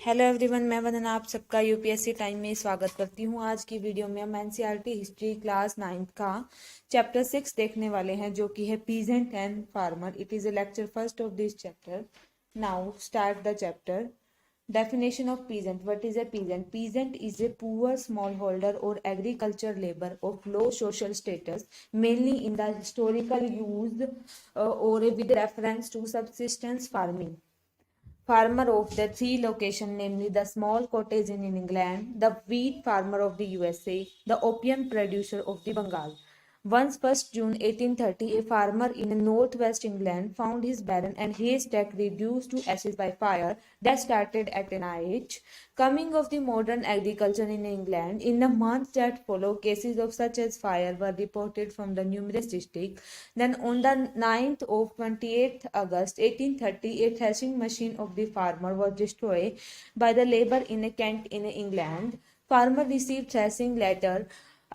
Hello everyone, मैं वंदना आप सबका यूपीएससी टाइम में स्वागत करती हूँ। आज की वीडियो में हम एनसीईआरटी हिस्ट्री क्लास 9th का चैप्टर 6 देखने वाले हैं, जो कि है peasant and farmer. It is a lecture first of this chapter. Now start the chapter. Definition of peasant. What is a peasant? Peasant is a poor smallholder or agriculture labor of low social status, mainly in the historical use or with reference to subsistence farming. Farmer of the three locations, namely the small cottage in England, the wheat farmer of the USA, the opium producer of the Bengal. Once 1st June 1830, a farmer in northwest England found his barn and haystack reduced to ashes by fire that started at night. Coming of the modern agriculture in England, in the months that followed, cases of such as fire were reported from the numerous districts. Then on the 9th of 28th August 1830, a threshing machine of the farmer was destroyed by the labor in Kent in England. Farmer received threshing letter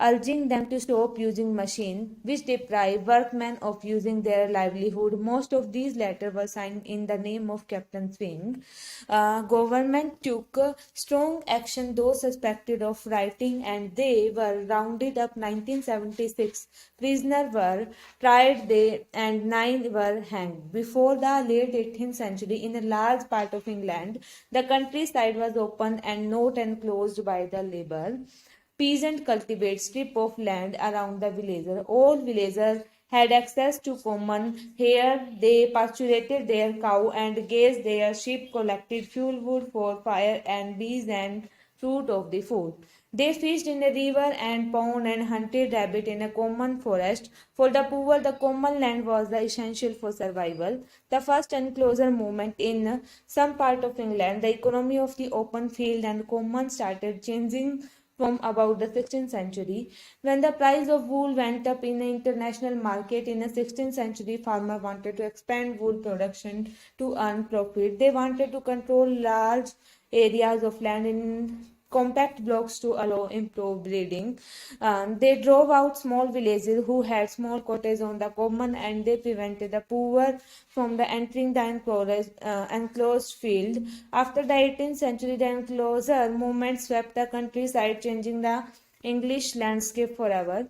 urging them to stop using machine which deprive workmen of using their livelihood. Most of these letters were signed in the name of Captain Swing. Government took strong action those suspected of writing, and they were rounded up. 1976 prisoners were tried and 9 were hanged. Before the late 18th century, in a large part of England, the countryside was open and not enclosed by the labor. Peasant cultivate strip of land around the villager. All villagers had access to common. Here they pasturated their cow and grazed their sheep, collected fuel wood for fire and bees and fruit of the food. They fished in a river and pond and hunted rabbit in a common forest. For the poor, the common land was the essential for survival. The first enclosure movement in some part of England, the economy of the open field and common started changing from about the 16th century. When the price of wool went up in the international market in the 16th century, farmers wanted to expand wool production to earn profit. They wanted to control large areas of land in compact blocks to allow improved breeding. They drove out small villages who had small cottages on the common, and they prevented the poor from the entering the enclosed field. After the 18th century, the enclosure movement swept the countryside, changing the English landscape forever.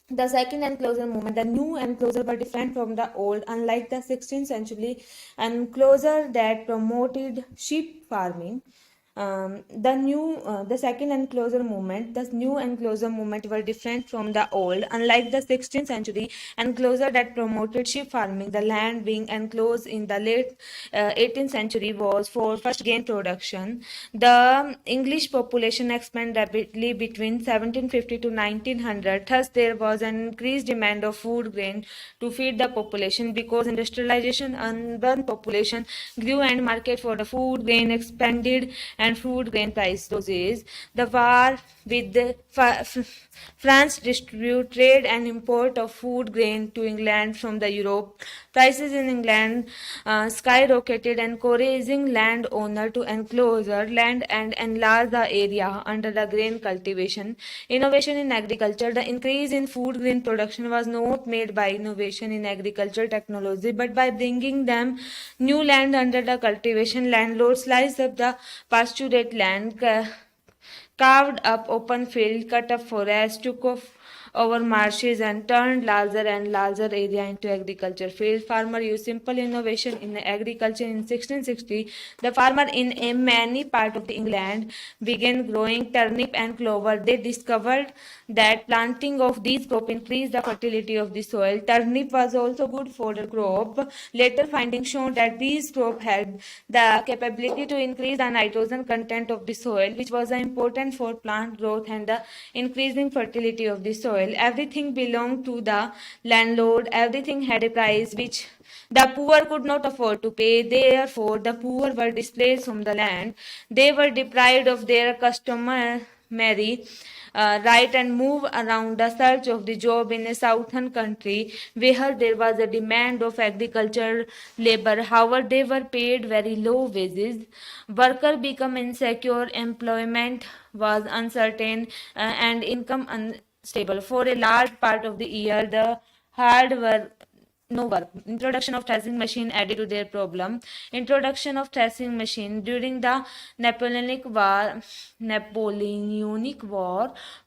The second enclosure movement, the new enclosure were different from the old. Unlike the 16th century enclosure that promoted sheep farming, the second enclosure movement, the new enclosure movement were different from the old. Unlike the 16th century enclosure that promoted sheep farming, the land being enclosed in the late 18th century was for first grain production. The English population expanded rapidly between 1750 to 1900. Thus, there was an increased demand of food grain to feed the population. Because industrialization, urban population grew and market for the food grain expanded and food grain price rose. The war with France distribute trade and import of food grain to England from the Europe. Prices in England skyrocketed, encouraging landowner to enclose land and enlarge the area under the grain cultivation. Innovation in agriculture. The increase in food grain production was not made by innovation in agricultural technology, but by bringing them new land under the cultivation. Landlords sliced up the pasturate land, carved up open field, cut up forests, took off over marshes, and turned larger and larger area into agriculture field. Farmer used simple innovation in agriculture. In 1660, the farmer in a many part of the England began growing turnip and clover. They discovered that planting of these crop increased the fertility of the soil. Turnip was also good fodder crop. Later findings showed that these crop had the capability to increase the nitrogen content of the soil, which was important for plant growth and the increasing fertility of the soil. Everything belonged to the landlord. Everything had a price which the poor could not afford to pay. Therefore, the poor were displaced from the land. They were deprived of their customary right and move around the search of the job in a southern country where there was a demand of agricultural labor. However, they were paid very low wages. Workers become insecure, employment was uncertain, and income unstable. For a large part of the year, the hard work no work. Introduction of threshing machine added to their problem. Introduction of threshing machine during the Napoleonic War,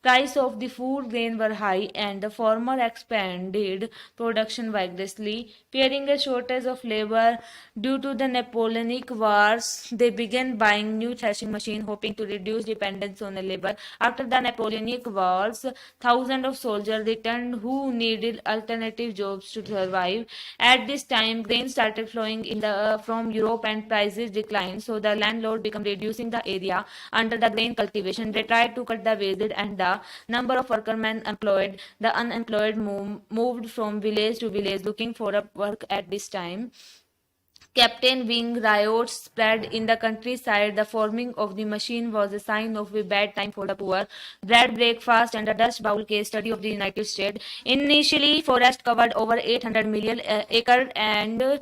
price of the food grain were high, and the farmer expanded production vigorously, fearing a shortage of labor due to the Napoleonic Wars. They began buying new threshing machine, hoping to reduce dependence on the labor. After the Napoleonic Wars, thousands of soldiers returned who needed alternative jobs to survive. At this time, grain started flowing from Europe and prices declined, so the landlord began reducing the area under the grain cultivation. They tried to cut the wages and the number of workmen employed. The unemployed moved from village to village looking for a work at this time. Captain Wing riots spread in the countryside. The forming of the machine was a sign of a bad time for the poor. Bread breakfast and the Dust Bowl case study of the United States. Initially, forest covered over 800 million acre and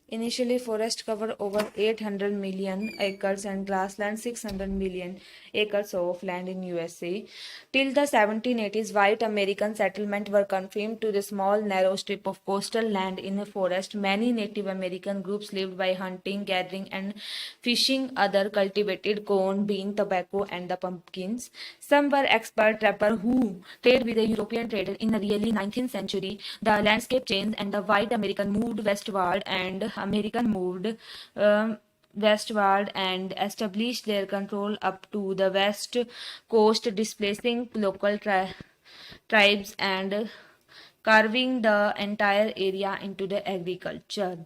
Initially, forest covered over 800 million acres and grassland 600 million acres of land in USA. Till the 1780s, white American settlements were confined to the small, narrow strip of coastal land in a forest. Many Native American groups lived by hunting, gathering, and fishing. Other cultivated corn, bean, tobacco, and the pumpkins. Some were expert trappers who traded with the European traders in the early 19th century. The landscape changed, and the white American moved westward and established their control up to the west coast, displacing local tribes and carving the entire area into the agriculture.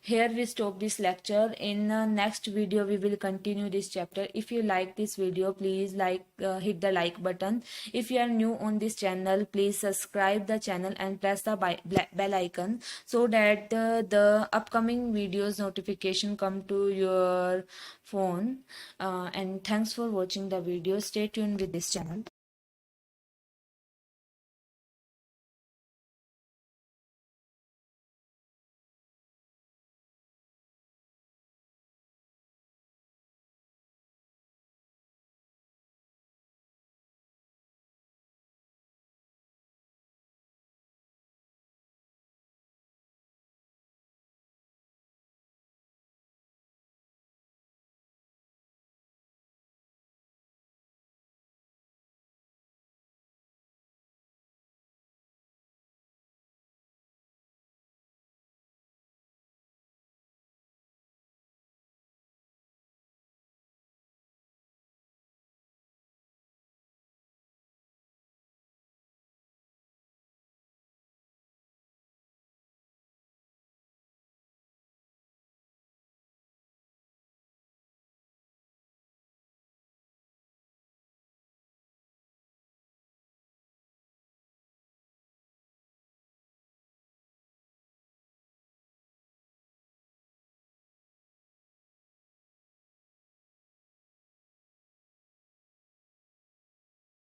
Here we stop this lecture. In the next video we will continue this chapter. If you like this video, please hit the like button. If you are new on this channel, please subscribe the channel and press the bell icon so that the upcoming videos notification come to your phone. And thanks for watching the video. Stay tuned with this channel.